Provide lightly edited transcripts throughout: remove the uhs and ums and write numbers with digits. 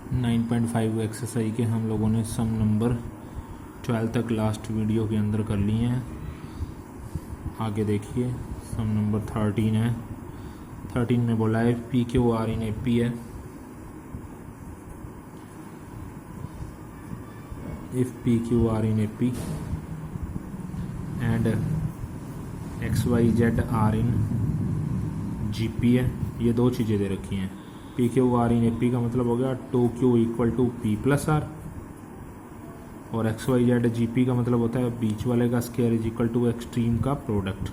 9.5 exercise के हम लोगों ने सम नंबर 12 तक लास्ट वीडियो के अंदर कर लिए हैं। आगे देखिए सम नंबर 13 है। 13 में बोला है P Q R in A P है। If P Q R in A P and X Y Z are in G P है। ये दो चीज़ें दे रखी हैं। P Q R in A P का मतलब हो गया 2Q equal to P plus R, और X Y Z G P का मतलब होता है बीच वाले का square is equal to extreme का प्रोडक्ट।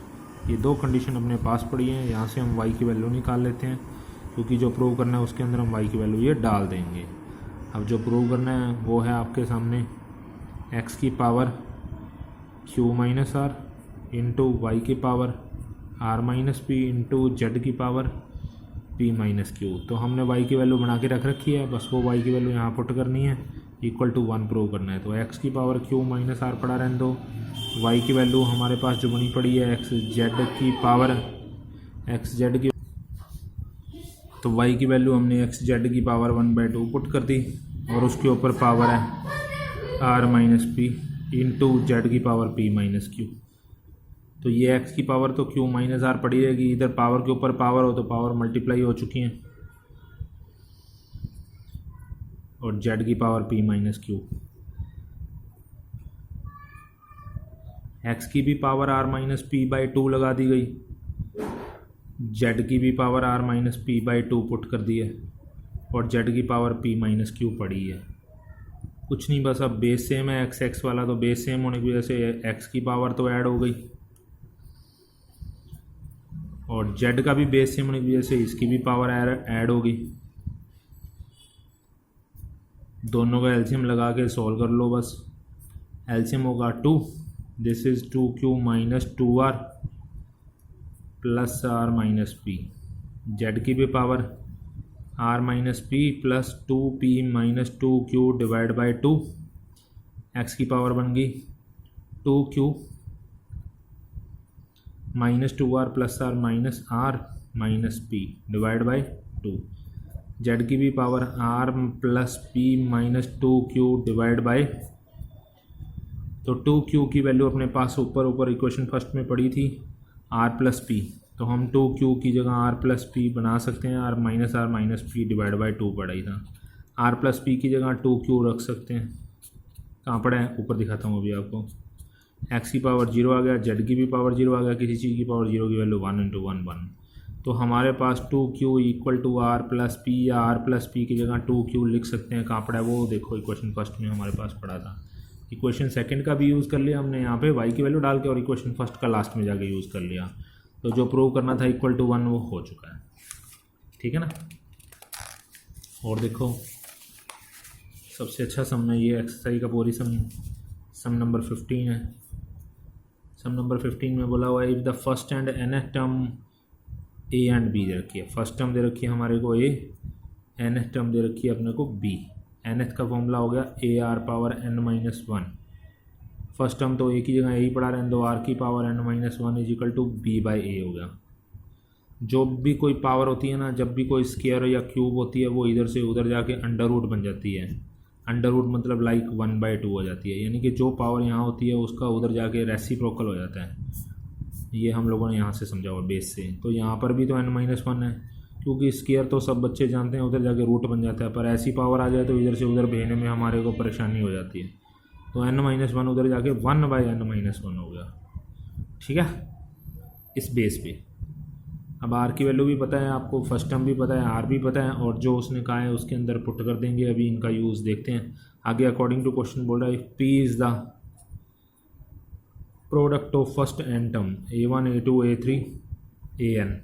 ये दो कंडीशन अपने पास पड़ी हैं। यहाँ से हम y की वैल्यू निकाल लेते हैं, क्योंकि जो प्रूव करना है उसके अंदर हम y की वैल्यू ये डाल देंगे। अब जो प्रूव करना है वो है आपके सामने x की power q minus R into Y की power r minus P into Z की पावर p माइनस क्यू। तो हमने y की वैल्यू बना के रख रखी है, बस वो y की वैल्यू यहाँ पुट करनी है, इक्वल टू 1 प्रूव करना है। तो x की पावर q माइनस आर पड़ा रहने दो। y की वैल्यू हमारे पास जो बनी पड़ी है x जेड की पावर x जेड की, तो y की वैल्यू हमने x जेड की पावर 1/2 पुट कर दी, और उसके ऊपर पावर है r minus P into Z की पावर p माइनस क्यू। तो ये x की पावर तो q माइनस आर पड़ी रहेगी, इधर पावर के ऊपर पावर हो तो पावर मल्टीप्लाई हो चुकी हैं, और z की power p minus Q. x की भी power r minus P by 2 लगा दी गई, z की भी power r minus P by 2 put कर दी है, और z की पावर p माइनस क्यू पड़ी है। कुछ नहीं, बस अब बेस सेम है x वाला, तो बेस सेम होने की वजह से x की पावर तो ऐड हो गई, और z का भी बेस सेम होने की वजह से इसकी भी पावर ऐड होगी। दोनों का एलसीएम लगा के सॉल्व कर लो बस। एलसीएम होगा 2, this is 2Q minus 2R plus R minus P. Z की भी power R minus P plus 2P minus 2Q divide by 2। X की पावर बन गई 2Q minus 2R plus R minus R minus P divide by 2। Z की भी power R plus P minus 2Q divide by, तो 2Q की value अपने पास ऊपर equation first में पड़ी थी R प्लस पी, तो हम 2Q की जगह R प्लस पी बना सकते हैं। R minus P divide by 2 पड़ा ही था। R प्लस पी की जगह 2Q रख सकते हैं। कहाँ पड़ा है, ऊपर दिखाता हूँ अभी आपको। x की पावर 0 आ गया, z की भी पावर 0 आ गया, किसी चीज़ की पावर 0 की वैल्यू 1 इंटू 1 1। तो हमारे पास 2Q equal to R plus P, या R प्लस पी की जगह 2Q लिख सकते हैं। कहाँ पड़ा है वो देखो, इक्वेशन फर्स्ट में हमारे पास पड़ा था। इक्वेशन सेकंड का भी यूज़ कर लिया हमने यहाँ पे y की वैल्यू डाल के, और इक्वेशन फर्स्ट का लास्ट में जाके यूज़ कर लिया। तो जो प्रूव करना था इक्वल टू 1 वो हो चुका है, ठीक है ना। और देखो सबसे अच्छा सम है ये एक्सरसाइज का पूरी सम नंबर 15 है। सम नंबर 15 में बोला हुआ है if the first and nth term a and b दे रखी है। फर्स्ट टर्म दे रखी है हमारे को a, nth टर्म दे रखी है अपने को b। nth का फॉर्मूला हो गया ar power n minus 1। First term तो a की जगह a ही पड़ा रहने दो, r की power n minus 1 is equal to b by a हो गया। जो भी कोई पावर होती है ना, जब भी कोई स्क्वायर या क्यूब होती है, वो इधर से उधर जाके अंडर रूट बन जाती है। अंडर रूट मतलब लाइक 1/2 हो जाती है, यानी कि जो पावर यहाँ होती है उसका उधर जाके रेसिप्रोकल हो जाता है। ये हम लोगों ने यहाँ से समझा हुआ बेस से। तो यहाँ पर भी तो n-1 है, क्योंकि स्क्वायर तो सब बच्चे जानते हैं उधर जाके रूट बन जाता है, पर ऐसी पावर आ जाए तो इधर से उधर भेजने में हमारे को परेशानी हो जाती है। तो n-1 उधर जाके 1/n-1 हो गया, ठीक है, इस बेस पे। अब r की वैल्यू भी पता है आपको, फर्स्ट टर्म भी पता है, r भी पता है, और जो उसने कहा है उसके अंदर पुट कर देंगे। अभी इनका यूज़ देखते हैं आगे। अकॉर्डिंग टू क्वेश्चन बोल रहा है p is the product of first N term a1 a2 a3 an।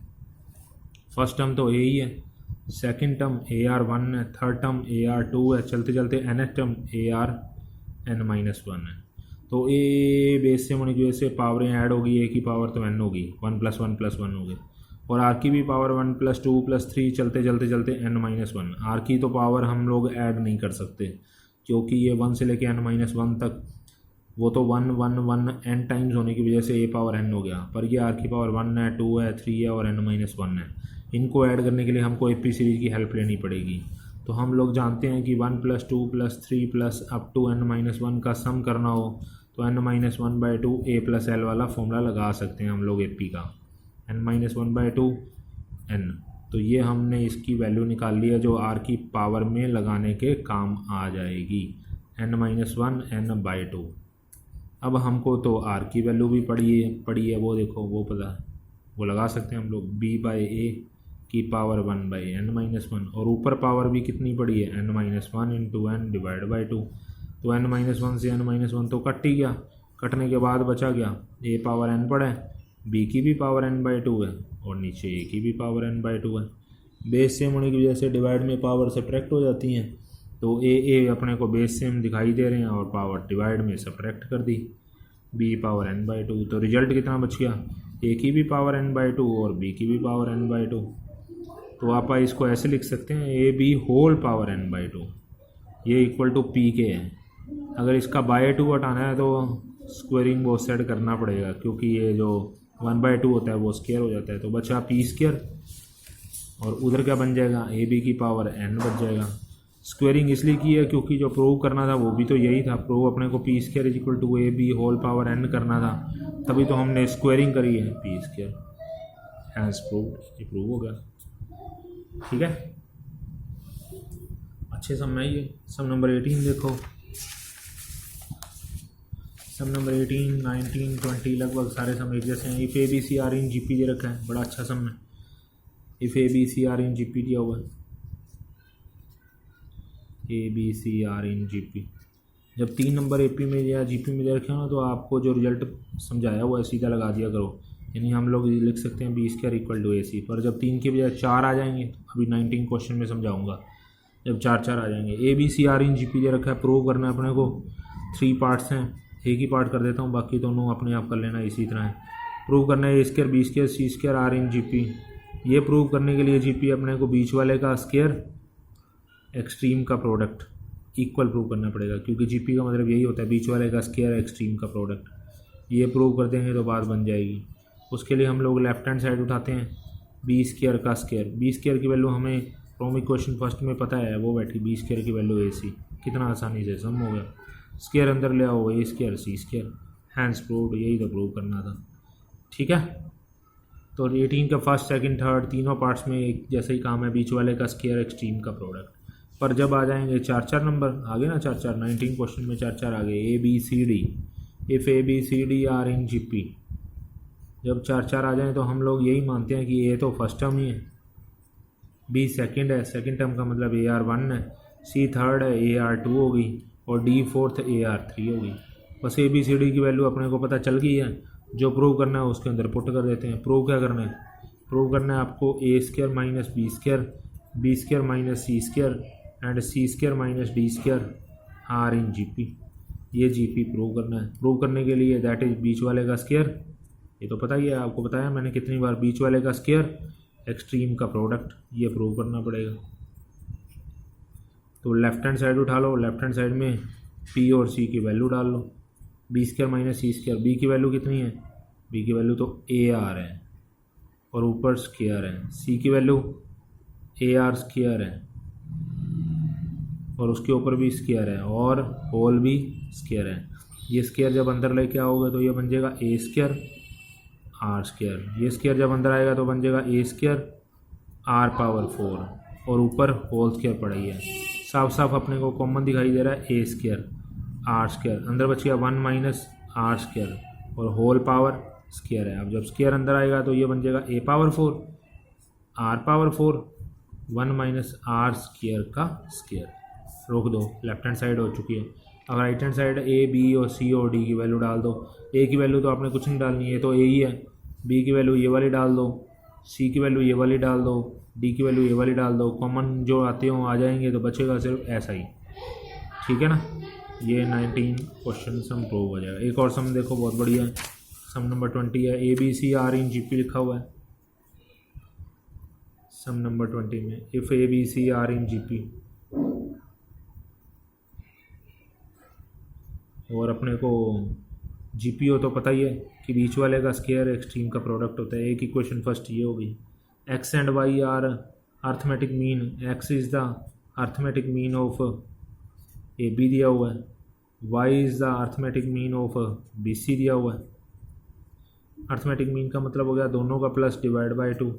First term तो a ही है, सेकंड टर्म ar1 है, थर्ड टर्म ar2 है, चलते चलते nth टर्म arn-1 है। तो a बेस से होने की वजह से पावरें ऐड होगी, a की पावर तो n होगी, 1 + 1 + 1 हो गई, और r की भी पावर 1 + 2 + 3 चलते चलते n-1। r की तो पावर हम लोग ऐड नहीं कर सकते, क्योंकि ये 1 से लेके n-1 तक, वो तो 1 1 1 n टाइम्स होने की वजह से a पावर n हो गया, पर ये r की पावर 1 है, 2 है, 3 है और n-1 है। इनको ऐड करने के लिए हमको AP सीरीज़ की हेल्प लेनी पड़ेगी। तो हम लोग जानते हैं कि 1 + 2 + 3 प्लस अप टू n-1 का सम करना हो तो n-1/2 a + l वाला फॉर्मूला लगा सकते हैं हम लोग AP का, n-1/2 n। तो ये हमने इसकी वैल्यू निकाल ली है जो r की पावर में लगाने के काम आ जाएगी, n-1 n/2। अब हमको तो r की वैल्यू भी पड़ी है वो देखो, वो पता है, वो लगा सकते हैं हम लोग, b/a की पावर 1/n-1, और ऊपर पावर भी कितनी पड़ी है, n-1 × n / 2। तो n-1 से n-1 तो कट ही गया, कटने के बाद बचा गया a पावर n पड़ा है, b की भी पावर n/2 है और नीचे a की भी पावर n/2 है। बेस सेम होने की वजह से डिवाइड में पावर सब्ट्रैक्ट हो जाती हैं, तो a अपने को बेस सेम दिखाई दे रहे हैं और पावर डिवाइड में सब्ट्रैक्ट कर दी, b पावर n/2। तो रिजल्ट कितना बच गया, a की भी पावर n/2 और b की भी पावर n/2। तो आप इसको ऐसे लिख सकते हैं ab होल पावर n/2 ये इक्वल टू p के है। अगर इसका /2 हटाना है तो स्क्वायरिंग बोथ साइड करना पड़ेगा, क्योंकि ये जो 1/2 होता है वो स्क्वायर हो जाता है, तो बचा p², और उधर क्या बन जाएगा, ab की पावर n बच जाएगा। स्क्वायरिंग इसलिए की है क्योंकि जो प्रूव करना था वो भी तो यही था, प्रूव अपने को p² = ab whole power n करना था, तभी तो हमने स्क्वायरिंग करी है, p²। हैज़ प्रूव्ड, ये प्रूव हो गया। ठीक है, अच्छे सम है ये। सम नंबर 18 देखो, सम नंबर 18, 19, 20 लगभग सारे सम एक जैसे हैं। इफ़ ABC इन GP दे रखा है, बड़ा अच्छा सम है। इफ़ ABC इन GP दिया हुआ है, ABC इन GP, जब 3 नंबर AP में या GP में दे रखे हो ना तो आपको जो रिजल्ट समझाया हुआ है सीधा लगा दिया करो, यानी हम लोग लिख सकते हैं b² = AC। पर जब 3 के बजाय 4 आ जाएंगे, अभी 19 क्वेश्चन में समझाऊंगा, जब 4 आ जाएंगे। ABC इन GP दे रखा है, प्रूव करना है अपने को। 3 पार्ट्स हैं, एक ही पार्ट कर देता हूँ, बाकी दोनों अपने आप कर लेना इसी तरह है। प्रूव करना है a² b² c² r इन GP। ये प्रूव करने के लिए GP अपने को बीच वाले का स्क्वायर एक्सट्रीम का प्रोडक्ट इक्वल प्रूव करना पड़ेगा, क्योंकि GP का मतलब यही होता है, बीच वाले का स्क्वायर एक्सट्रीम का प्रोडक्ट। ये प्रूव कर देंगे तो बात बन जाएगी। उसके लिए हम लोग लेफ्ट हैंड साइड उठाते हैं, b² का स्क्वायर। b² की वैल्यू हमें फ्रॉम इक्वेशन फर्स्ट में पता है, वो बैठी b² की वैल्यू AC। कितना आसानी से सम हो गया, स्क्वायर अंदर ले आओ, a² c², हैंड्स प्रूव्ड, यही तो प्रूव करना था। ठीक है, तो 18 का फर्स्ट सेकंड थर्ड तीनों पार्ट्स में एक जैसा ही काम है, बीच वाले का स्क्वायर एक्सट्रीम का प्रोडक्ट। पर जब आ जाएंगे 4 नंबर आगे ना, 4 19 क्वेश्चन में 4 आ गए, ABCD। If ABCD in GP, जब 4 आ जाएं तो हम लोग यही मानते हैं कि A तो फर्स्ट टर्म ही है, B सेकंड है, सेकंड टर्म का मतलब AR 1 है, C थर्ड है, AR 2 होगी, और D फोर्थ AR 3 होगी। बस ABCD की वैल्यू अपने को पता चल गई है, जो प्रूव करना है उसके अंदर पुट कर देते हैं। प्रूव क्या करना है, प्रूव करना है आपको a² - b², b² - c² and c² - d² r in GP। ये GP प्रूव करना है। प्रूव करने के लिए दैट इज बीच वाले का स्क्वायर, ये तो पता ही है, आपको बताया मैंने कितनी बार, बीच वाले का स्क्वायर एक्सट्रीम का प्रोडक्ट, ये प्रूव करना पड़ेगा। तो लेफ्ट हैंड साइड उठा लो, लेफ्ट हैंड साइड में P और C की वैल्यू डाल लो, b² - c²। b की वैल्यू कितनी है, b की वैल्यू तो AR है और ऊपर स्क्वायर है, c की वैल्यू AR² है और उसके ऊपर भी स्क्वायर है और होल भी स्क्वायर है। ये स्क्वायर जब अंदर लेके आओगे तो ये बन जाएगा a² r²। ये स्क्वायर जब अंदर आएगा तो बन जाएगा a² r⁴ और ऊपर होल स्क्वायर पड़ा ही है। साफ साफ अपने को कॉमन दिखाई दे रहा है a² r², अंदर बच गया 1 - r² और होल पावर स्क्वायर है। अब जब स्क्वायर अंदर आएगा तो ये बन जाएगा a⁴ r⁴ 1 - r² का स्क्वायर। रोक दो, लेफ्ट हैंड साइड हो चुकी है। अब right hand side a, b और c और d की वैल्यू डाल दो। a की वैल्यू तो आपने कुछ नहीं डालनी है, तो a ही है। b की वैल्यू ये वाली डाल दो, c की वैल्यू ये वाली डाल दो, d की वैल्यू ये वाली डाल दो। कॉमन जो आते हो आ जाएंगे तो बचेगा सिर्फ ऐसा ही। ठीक है ना, ये 19 क्वेश्चन सम प्रूव हो जाएगा। एक और सम देखो, बहुत बढ़िया है, सम नंबर 20 है। ABC r इन GP लिखा हुआ है सम नंबर 20 में। If ABC r in GP, और अपने को GP हो तो पता ही है कि बीच वाले का स्क्वायर एक्सट्रीम का प्रोडक्ट होता है। एक इक्वेशन फर्स्ट ये होगी। x and y are arithmetic mean, x is the arithmetic mean of A B दिया हुआ है, Y is the arithmetic mean of B C दिया हुआ है। अर्थमेटिक मीन का मतलब हो गया दोनों का प्लस डिवाइड बाय 2,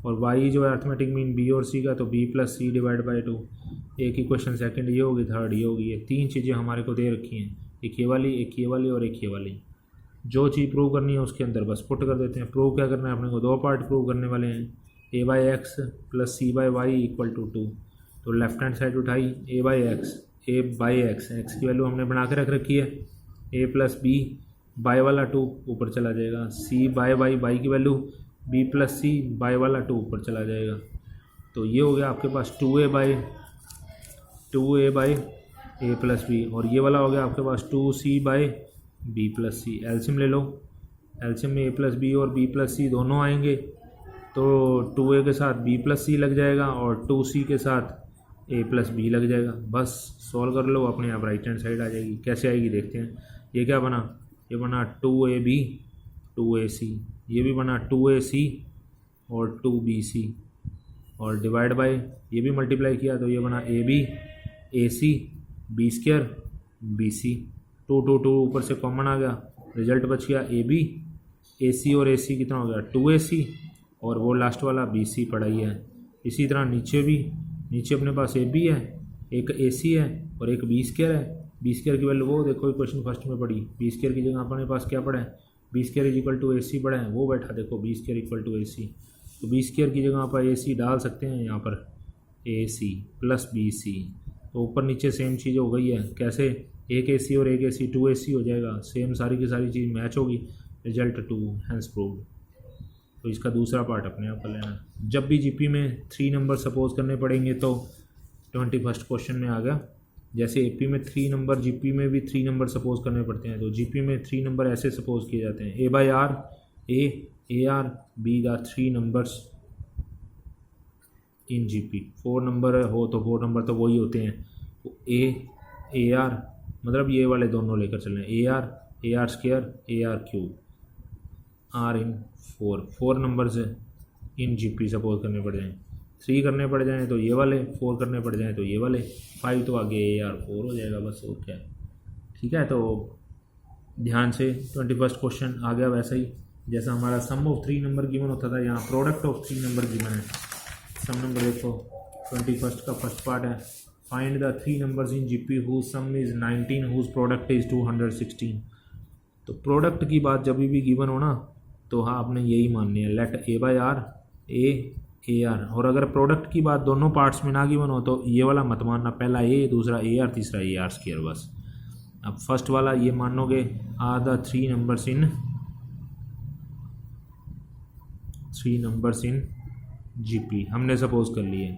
और वाई जो है अर्थमेटिक मीन बी और सी का, तो B plus C divide by 2। एक इक्वेशन सेकंड ये होगी, थर्ड ये होगी। ये तीन चीज़ें हमारे को दे रखी हैं, एक ये वाली, एक ये वाली और एक ये वाली। जो चीज़ प्रूव करनी है उसके अंदर बस पुट कर देते हैं। प्रूव क्या करना है अपने को, दो पार्ट प्रूव करने वाले हैं, A by X plus C by Y equal to 2। तो लेफ्ट हैंड साइड उठाई, A by X, A by X, X की वैल्यू हमने बना के रख रखी है, ए प्लस बी, बाई वाला 2 ऊपर चला जाएगा, सी बाई वाई, बाई की value B plus C, by वाला 2 ऊपर चला जाएगा। तो ये हो गया आपके पास 2a by A plus B, और ये वाला हो गया आपके पास 2c by B plus C. LCM ले लो, एल्सियम में ए प्लस बी और बी प्लस सी दोनों आएंगे, तो 2a के साथ b प्लस सी लग जाएगा और 2c के साथ a प्लस बी लग जाएगा। बस सॉल्व कर लो, अपने आप राइट हैंड साइड आ जाएगी। कैसे आएगी देखते हैं। ये क्या बना, ये बना 2ab 2ac, ये भी बना 2ac और 2bc, और डिवाइड बाय ये भी मल्टीप्लाई किया तो ये बना ab ac b square bc। 2 2 2 ऊपर से कॉमन आ गया, रिजल्ट बच गया ab, ac और ac कितना हो गया 2ac, और वो लास्ट वाला bc पड़ा ही है। इसी तरह नीचे भी, नीचे अपने पास ab है, एक ac है और एक b स्क्वायर है। बी स्क्वायर की वैल्यू वो देखो क्वेश्चन फर्स्ट में पड़ी, बी स्क्वायर की जगह अपने पास क्या पड़ा है, B square is equal to AC पड़ा है, वो बैठा देखो B square equal to AC। तो बी स्क्वायर की जगह आप AC डाल सकते हैं यहाँ पर, AC प्लस BC, तो ऊपर नीचे सेम चीज़ हो गई है। कैसे, एक AC और एक AC 2AC हो जाएगा, सेम सारी की सारी चीज़ मैच होगी, रिजल्ट 2 हैंस प्रूव्ड। तो इसका दूसरा पार्ट अपने आप कर लेना। जब भी GP में 3 नंबर सपोज करने पड़ेंगे तो 21st क्वेश्चन में आ गया। जैसे AP में 3 नंबर, GP में भी 3 नंबर सपोज करने पड़ते हैं, तो GP में 3 नंबर ऐसे सपोज किए जाते हैं, A by R, A AR B the 3 numbers in GP। 4 number हो तो 4 नंबर तो वही होते हैं, तो A AR मतलब ये वाले दोनों लेकर चलें, AR square AR cube, R in 4 numbers in GP suppose करने पड़ जाएँ। 3 करने पड़ जाएँ तो ये वाले, 4 करने पड़ जाएँ तो ये वाले, 5 तो आगे AR 4 हो जाएगा बस, और क्या है। ठीक है, तो ध्यान से 21st क्वेश्चन आ गया वैसा ही जैसा हमारा सम ऑफ 3 नंबर गिवन होता था, यहाँ प्रोडक्ट ऑफ 3 नंबर गिवन है। सम नंबर देखो 21st का फर्स्ट पार्ट है, find the 3 numbers in GP whose sum is 19 whose product is 216। तो प्रोडक्ट की बात जब भी गिवन हो ना, तो हाँ आपने यही माननी है, let A by R AR। और अगर प्रोडक्ट की बात दोनों पार्ट्स में ना गिवन हो तो ये वाला मत मानना, पहला A दूसरा AR तीसरा AR स्क्वायर बस। अब फर्स्ट वाला ये मानोगे, are the 3 numbers in GP हमने सपोज कर लिए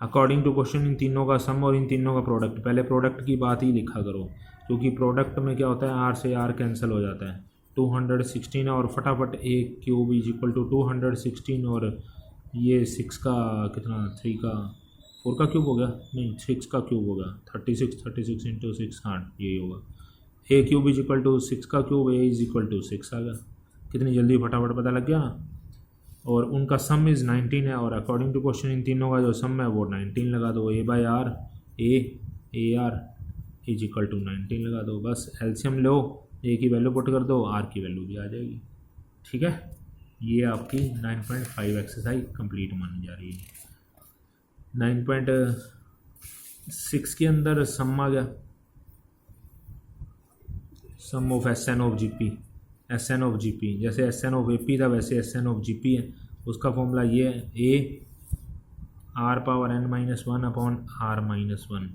अकॉर्डिंग टू क्वेश्चन। इन तीनों का सम और इन तीनों का प्रोडक्ट, पहले प्रोडक्ट की बात ही लिखा करो, क्योंकि प्रोडक्ट में क्या होता है, R से R कैंसिल हो जाता है। 216 और फटाफट A cube is equal to 216, और ये 6 का कितना, 3 का 4 का क्यूब हो गया, नहीं 6 का क्यूब होगा, 36 इंटू 6, हाँ यही होगा। A cube is equal to 6 का cube, A is equal to 6 आ गया। कितनी जल्दी फटाफट पता लग गया ना। और उनका सम इज़ 19 है, और अकॉर्डिंग टू क्वेश्चन इन तीनों का जो सम है वो 19 लगा दो। A by R AR is equal to 19 लगा दो, बस एलसीएम लो, A की वैल्यू पुट कर दो, R की वैल्यू भी आ जाएगी। ठीक है, ये आपकी 9.5 एक्सरसाइज कंप्लीट मानी जा रही है। 9.6 के अंदर सम आ गया, sum of SN of GP। SN of GP जैसे SN ऑफ AP था वैसे SN ऑफ GP है। उसका फॉर्मूला ये है, A R power n-1 upon R-1।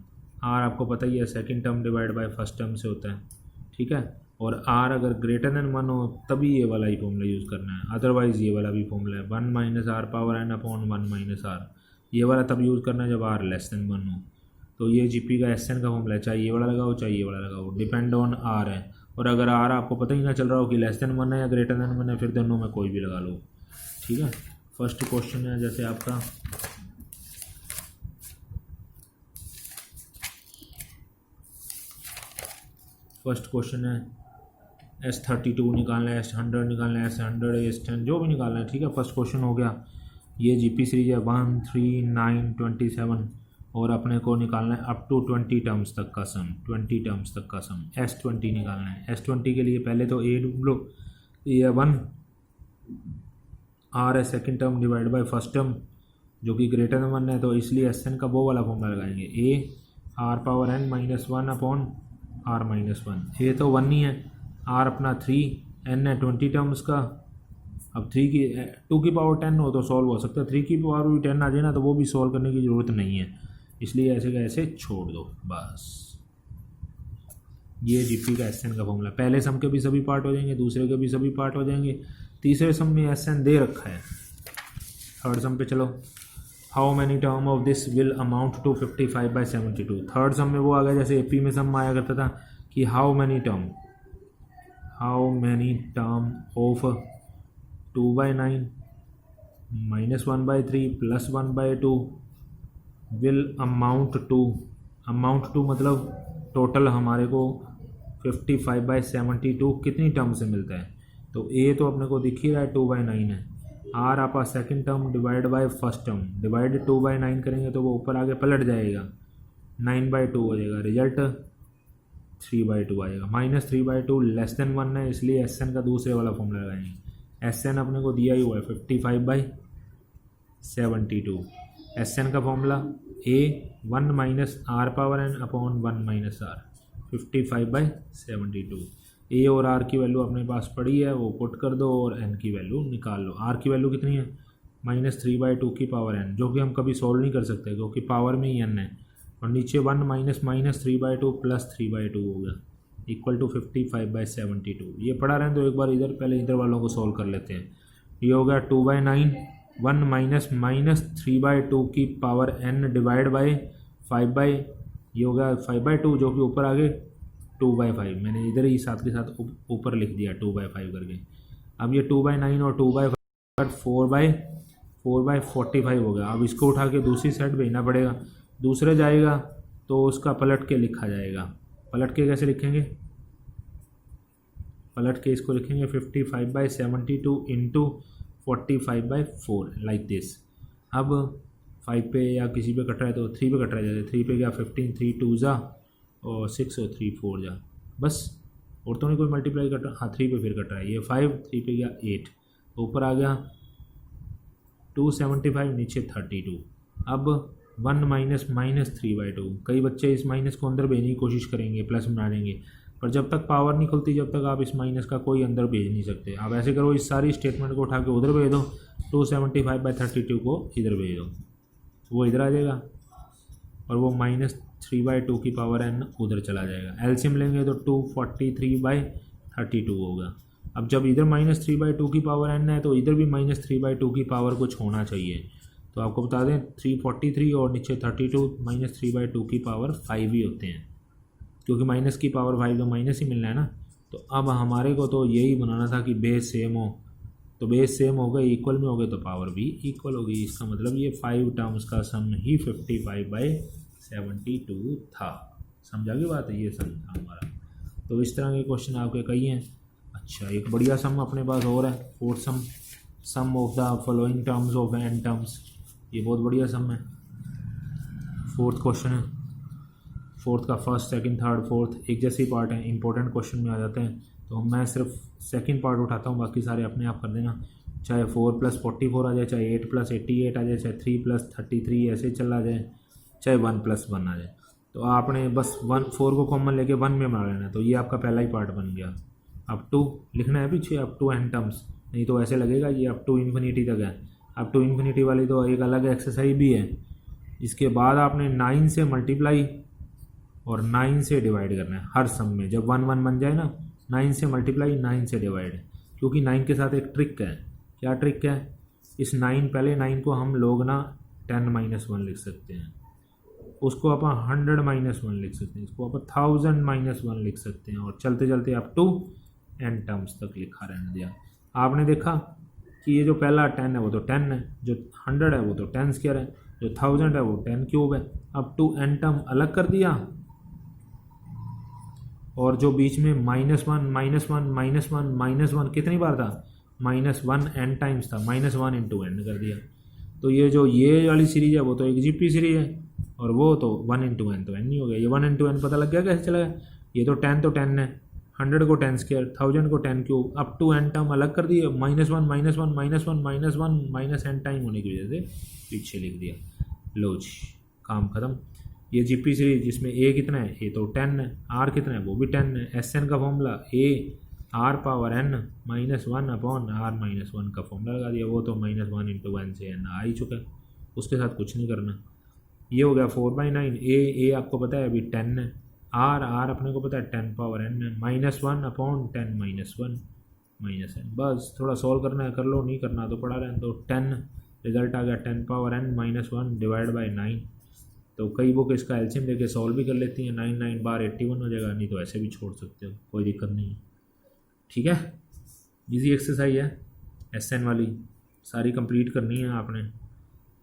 R आपको पता ही है second term divide by first term से होता है। ठीक है, और R अगर ग्रेटर देन 1 हो तभी ये वाला ही फॉर्मूला यूज़ करना है, अदरवाइज़ ये वाला भी फॉर्मूला है 1 minus R power n upon 1 minus R। ये वाला तब यूज़ करना है जब R लेस देन 1 हो। तो ये GP का SN का फॉर्मूला है, चाहे ये वाला लगाओ चाहे ये वाला लगाओ, डिपेंड ऑन R है। और अगर R आपको पता ही ना चल रहा हो कि लेस देन 1 है या ग्रेटर देन 1 है, फिर दोनों में कोई भी लगा लो। ठीक है, फर्स्ट क्वेश्चन है जैसे आपका फर्स्ट क्वेश्चन है S32 निकालना है, S100 निकालना है, S100 S10 जो भी निकालना है। ठीक है, फर्स्ट क्वेश्चन हो गया। ये GP सीरीज है 1, 3, 9, 27 और अपने को निकालना है अप टू 20 टर्म्स तक का सम, 20 टर्म्स तक का सम S20 निकालना है। S20 के लिए पहले तो ए ढूंढ लो, ये 1 R है second term divide by first term जो कि ग्रेटर देन 1 है, तो इसलिए SN का वो वाला फॉर्मूला लगाएंगे ए R power n minus 1 upon R minus 1। ए तो 1 ही है, R अपना 3, n है 20 टर्म्स का। अब 2 की पावर 10 हो तो सॉल्व हो सकता है, 3 की पावर भी 10 आ जाए ना तो वो भी सॉल्व करने की ज़रूरत नहीं है, इसलिए ऐसे का ऐसे छोड़ दो बस। ये जीपी का SN का फॉर्मूला, पहले सम के भी सभी पार्ट हो जाएंगे, दूसरे के भी सभी पार्ट हो जाएंगे, तीसरे सम में SN दे रखा है। थर्ड सम पे चलो, how many term of this will amount to 55/72। Third sum में वो आ गया जैसे AP में सम आया करता था कि how many term of 2/9 minus 1/3 plus 1/2 will amount to मतलब टोटल हमारे को 55/72 कितनी टर्म से मिलता है। तो ए तो अपने को दिख ही रहा है 2/9 है, आर आपका second term divide by first term, divide 2/9 करेंगे तो वो ऊपर आगे पलट जाएगा, 9/2 हो जाएगा, रिजल्ट 3/2 आएगा। माइनस 3/2 लेस देन 1 है, इसलिए SN का दूसरे वाला फॉर्मूला लगाएंगे। SN अपने को दिया ही हुआ है 55/72। SN का formula A 1 minus R power n upon 1 minus R 55/72। ए और आर की वैल्यू अपने पास पड़ी है, वो पुट कर दो और एन की वैल्यू निकाल लो। आर की वैल्यू कितनी है -3/2 की पावर n, जो कि हम कभी सॉल्व नहीं कर सकते क्योंकि पावर में ही n है, और नीचे 1 माइनस -3/2 प्लस 3/2 हो गया इक्वल टू 55/72। ये पढ़ा रहे हैं तो एक बार इधर पहले इधर वालों को सॉल्व कर लेते हैं। ये हो गया 2/9 1 माइनस -3/2 की पावर n डिवाइड बाई 5 ये हो गया 5/2 जो कि ऊपर आगे 2/5, मैंने इधर ही साथ के साथ ऊपर लिख दिया 2/5 करके। अब ये 2/9 और 2/5 4/45 हो गया। अब इसको उठा के दूसरी साइड भेजना पड़ेगा, दूसरे जाएगा तो उसका पलट के लिखा जाएगा। पलट के कैसे लिखेंगे, पलट के इसको लिखेंगे 55/72 इंटू 45/4 लाइक दिस। अब 5 पे या किसी पे कट रहा है तो 3 पे कट रहा है, जैसे 3 पे क्या 15 3 2 जा और 6 और 3 4 जा, बस और तो नहीं कोई मल्टीप्लाई कट रहा। हाँ 3 पे फिर कट रहा है, ये 5 3 पे गया 8, तो ऊपर आ गया 275 नीचे 32। अब 1 माइनस -3/2, कई बच्चे इस माइनस को अंदर भेजने की कोशिश करेंगे, प्लस बना देंगे, पर जब तक पावर नहीं खुलती जब तक आप इस माइनस का कोई अंदर भेज नहीं सकते। आप ऐसे करो, इस सारी स्टेटमेंट को उठा के उधर भेज दो, 275/32 को इधर भेज दो, वो इधर आ जाएगा और वो -3/2 की पावर n उधर चला जाएगा। एलसीएम लेंगे तो 243/32 होगा। अब जब इधर -3/2 की पावर n है तो इधर भी -3/2 की पावर कुछ होना चाहिए। तो आपको बता दें 343 और नीचे 32 -3/2 की पावर 5 ही होते हैं, क्योंकि माइनस की पावर 5 तो माइनस ही मिलना है ना। तो अब हमारे को तो यही बनाना था कि बेस सेम हो, तो बेस सेम हो गए, इक्वल में हो गए तो पावर भी इक्वल होगी। इसका मतलब ये 5 टर्म्स का सम ही 55/72 था। समझा की बात है, ये सम था हमारा। तो इस तरह के क्वेश्चन आपके कई हैं। अच्छा, एक बढ़िया सम अपने पास और है, fourth some of the following terms of n terms. ये बहुत बढ़िया सम है, फोर्थ क्वेश्चन है। फोर्थ का फर्स्ट सेकंड थर्ड फोर्थ एक जैसे ही पार्ट है, इंपॉर्टेंट क्वेश्चन में आ जाते हैं, तो मैं सिर्फ सेकंड पार्ट उठाता हूँ, बाकी सारे अपने आप कर देना। चाहे 4 + 44 आ जाए, चाहे 8 + 88 आ जाए, चाहे 3 + 33 ऐसे चला जाए, चाहे 1 + 1 आ जाए। तो आपने बस 4 को कॉमन लेके 1 में बना लेना, तो ये आपका पहला ही पार्ट बन गया। अप टू लिखना है पीछे, अप टू n टर्म्स, नहीं तो ऐसे लगेगा ये अप टू इन्फिनिटी तक है। अप टू इन्फिनिटी वाली तो एक अलग एक्सरसाइज भी है। इसके बाद आपने 9 से मल्टीप्लाई और 9 से डिवाइड करना है हर सम में। जब 1 1 बन जाए ना, 9 से मल्टीप्लाई 9 से डिवाइड, क्योंकि 9 के साथ एक ट्रिक है। क्या ट्रिक है, इस 9 पहले 9 को हम लोग ना 10 - 1 लिख सकते हैं, उसको अपन 100 - 1 लिख सकते हैं, इसको अपन 1000 - 1 लिख सकते हैं, और चलते चलते अप टू n टर्म्स तक लिखा रहने दिया। आपने देखा कि ये जो पहला 10 है वो तो 10 है, जो 100 है वो तो 10 स्क्वायर है, जो 1000 है वो 10 क्यूब है। अब टू n टर्म अलग कर दिया, और जो बीच में -1 -1 -1 कितनी बार था, -1 n टाइम्स था, -1 × n कर दिया। तो ये जो ये वाली सीरीज है वो तो एक जीपी सीरीज है, और वो तो 1 इंटू एन, तो एन ही हो गया। ये 1 इंटू एन पता लग गया कैसे चला गया। ये तो 10 तो 10 है, 100 को 10 स्क्वायर, 1000 को 10 cube, up to N term अलग कर दिए, -1 -1 -1 -1 माइनस एन टाइम होने की वजह से पीछे लिख दिया। लो जी, काम ख़त्म। ये जीपी सीरीज जिसमें ए कितना है, ए तो 10 है, आर कितना है वो भी 10 है। एस एन का formula A R power N -1 upon R -1 का फॉर्मूला लगा दिया, वो तो -1 इंटू एन से एन आ ही चुका है, उसके साथ कुछ नहीं करना। ये हो गया 4/9। ए आपको पता है अभी 10 है, आर अपने को पता है 10 पावर एन है, -1 अपॉन 10 -1 माइनस एन। बस थोड़ा सॉल्व करना है कर लो, नहीं करना तो पड़ा रहने दो। 10 रिजल्ट आ गया 10 पावर एन -1 डिवाइड बाई 9। तो कई बुक इसका एलसीएम लेके सॉल्व भी कर लेती हैं, 9 9 बार 81 हो जाएगा, नहीं तो ऐसे भी छोड़ सकते हो, कोई दिक्कत नहीं है। ठीक है, इजी एक्सरसाइज है एस एन वाली, सारी कंप्लीट करनी है आपने।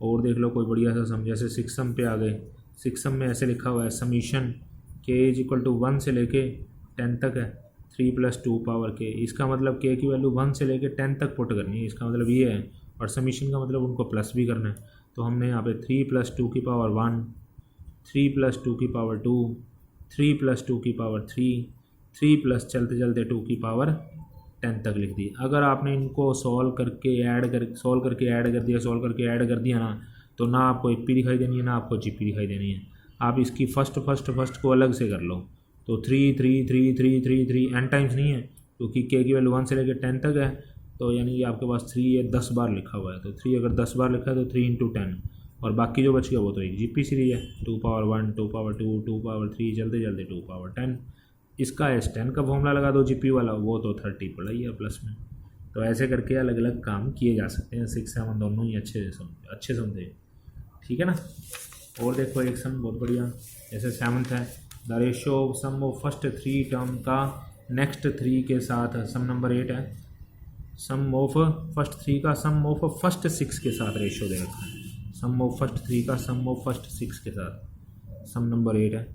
और देख लो कोई बढ़िया सा सम, जैसे 6 सम पे आ गए। 6 सम में ऐसे लिखा हुआ है समीशन के इज इक्वल टू 1 से लेके 10 तक है, 3 + 2 पावर के। इसका मतलब के की वैल्यू 1 से लेके 10 तक पुट करनी है, इसका मतलब ये है। और समीशन का मतलब उनको प्लस भी करना है, तो हमने यहाँ पे 3 + 2 की पावर 1, 3 + 2 की पावर 2, 3 + 2 की पावर 3, 3 प्लस चलते चलते 2 की पावर 10 तक लिख दी। अगर आपने इनको सॉल्व करके ऐड कर दिया ना, तो ना आपको एपी दिखाई देनी है ना आपको जीपी दिखाई देनी है। आप इसकी फर्स्ट को अलग से कर लो, तो 3 3 3 3 3 3 एन टाइम्स नहीं है, क्योंकि के की वैल्यू 1 से लेकर 10 तक है, तो यानी कि आपके पास 3 या 10 बार लिखा हुआ है। तो 3 अगर 10 बार लिखा है तो 3 × 10, और बाकी जो बच गया वो तो एक जीपी सीरीज है, 2 पावर 1, 2 पावर 2, 2 पावर 3 चलते चलते 2 पावर 10। इसका S10 का फॉर्मूला लगा दो जीपी वाला, वो तो 30 पड़ा ही है प्लस में। तो ऐसे करके अलग अलग काम किए जा सकते हैं। 6 7 दोनों ही अच्छे समझे, ठीक है ना। और देखो एक सम बहुत बढ़िया, जैसे 7th है, the ratio of sum of first 3 term का नेक्स्ट 3 के साथ। सम नंबर 8 है, सम ऑफ फर्स्ट 3 का सम ऑफ फर्स्ट 6 के साथ रेशियो दे रखा है। सम ऑफ फर्स्ट 3 का सम ऑफ फर्स्ट 6 के साथ, सम नंबर 8 है।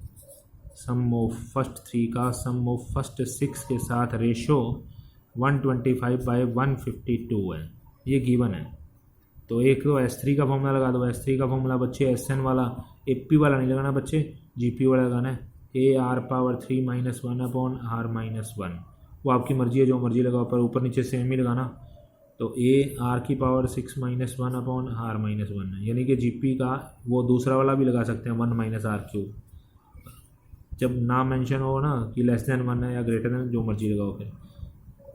सम ऑफ फर्स्ट 3 का सम ऑफ फर्स्ट 6 के साथ रेशियो 125/152 है, ये गिवन है। तो एक तो S3 का फॉर्मूला लगा दो। S3 का फॉर्मूला बच्चे SN वाला, AP वाला नहीं लगाना बच्चे, GP वाला लगाना है। AR पावर 3 -1 अपॉन R -1, वो आपकी मर्जी है, जो मर्जी लगाओ, पर ऊपर नीचे सेम ही लगाना। तो AR की पावर 6 -1 अपॉन R -1 है, यानी कि GP का वो दूसरा वाला भी लगा सकते हैं 1 - R क्यूब। जब नाम मेंशन हो ना कि <1 है या ग्रेटर जो मर्जी लगाओ, फिर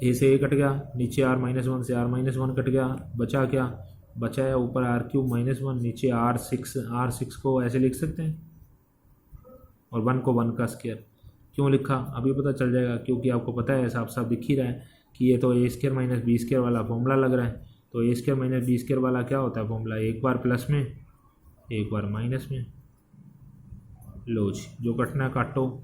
ए से ए कट गया, नीचे R -1 से R -1 कट गया, बचा क्या, बचा है ऊपर R³ -1, नीचे R6 को ऐसे लिख सकते हैं, और 1 को 1 का स्क्वायर। क्यों लिखा अभी पता चल जाएगा, क्योंकि आपको पता है साफ साफ दिख ही रहा है कि ये तो A² - B² वाला फॉर्मूला लग रहा है। तो A² - B² वाला क्या होता है फॉर्मूला, एक बार प्लस में एक बार माइनस में। लो जी, जो कटना काटो।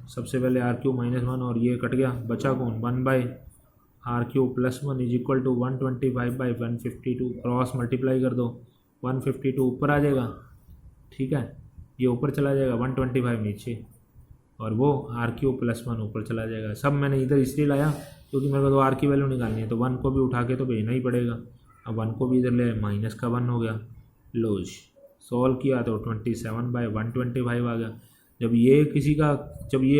सबसे पहले R³ -1 और ये कट गया, बचा कौन, 1/R³ + 1 is equal to 125/152। Cross multiply कर दो, 152 ऊपर आ जाएगा, ठीक है, ये ऊपर चला जाएगा, 125 नीचे, और वो R³ + 1 ऊपर चला जाएगा। सब मैंने इधर इसलिए लाया क्योंकि मेरे को तो R की वैल्यू निकालनी है, तो 1 को भी उठा के तो भेजना ही पड़ेगा। अब 1 को भी इधर ले, -1 हो गया। लो जी, सॉल्व किया तो 27/125 आ गया। जब ये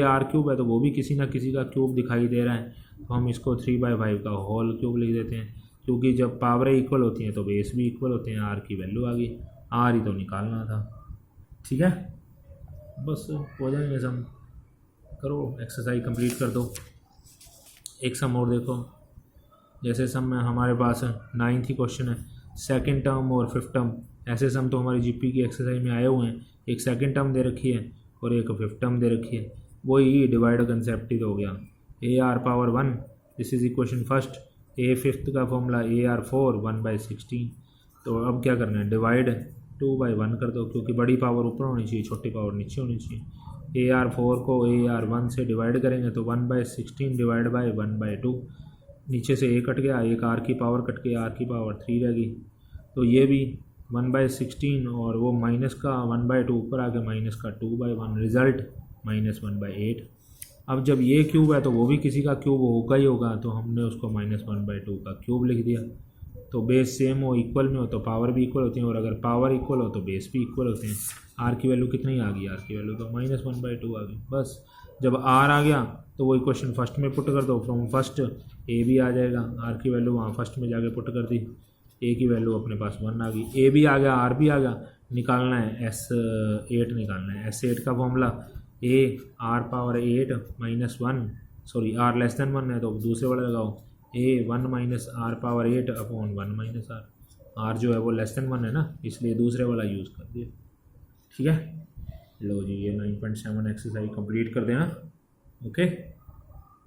R³ है तो वो भी किसी ना किसी का क्यूब दिखाई दे रहा है, तो हम इसको 3/5 का होल क्यूब लिख देते हैं, क्योंकि जब पावरें इक्वल होती हैं तो बेस भी इक्वल होते हैं। R की वैल्यू आ गई, R ही तो निकालना था, ठीक है। बस हो जाएंगे सम, करो एक्सरसाइज कंप्लीट कर दो। एक सम और देखो, जैसे सम में हमारे पास 9th ही क्वेश्चन है, सेकंड टर्म और 5th टर्म। ऐसे सम तो हमारी जीपी की एक्सरसाइज में आए हुए हैं। एक सेकंड टर्म दे रखी है और एक 5th टर्म दे रखी है, वही डिवाइड कंसेप्ट ही तो हो गया। AR power 1, this is equation first. A5th का फॉर्मूला AR4 1/16। तो अब क्या करना है, डिवाइड 2/1 कर दो, क्योंकि बड़ी पावर ऊपर होनी चाहिए, छोटी पावर नीचे होनी चाहिए। AR4 को AR1 से डिवाइड करेंगे तो 1/16 डिवाइड बाई 1/2। नीचे से A कट गया, एक R की पावर कट के R की पावर 3 रह गई, तो ये भी 1/16 और वो माइनस का 1/2 ऊपर आके माइनस का 2/1, रिजल्ट -1/8। अब जब ये क्यूब है तो वो भी किसी का क्यूब होगा ही होगा, तो हमने उसको -1/2 का क्यूब लिख दिया। तो बेस सेम हो, इक्वल में हो तो पावर भी इक्वल होती है, और अगर पावर इक्वल हो तो बेस भी इक्वल होते हैं। आर की वैल्यू कितनी आ गई, आर की वैल्यू तो -1/2 आ गई। बस जब आर आ गया तो वही क्वेश्चन फर्स्ट में पुट कर दो, फ्रॉम फर्स्ट ए भी आ जाएगा, आर की वैल्यू वहाँ फर्स्ट में जाके पुट कर दी, ए की वैल्यू अपने पास 1 आ गई, ए भी आ गया आर भी आ गया। निकालना है S8 निकालना है। S8 का formula A R power 8 -1, sorry R less than 1 है तो दूसरे वाला लगाओ, A 1 minus R power 8 upon 1 minus R. R जो है वो लेस देन 1 है ना, इसलिए दूसरे वाला यूज़ कर दिया। ठीक है, लो जी ये 9.7 एक्सरसाइज कंप्लीट कर देना। ओके।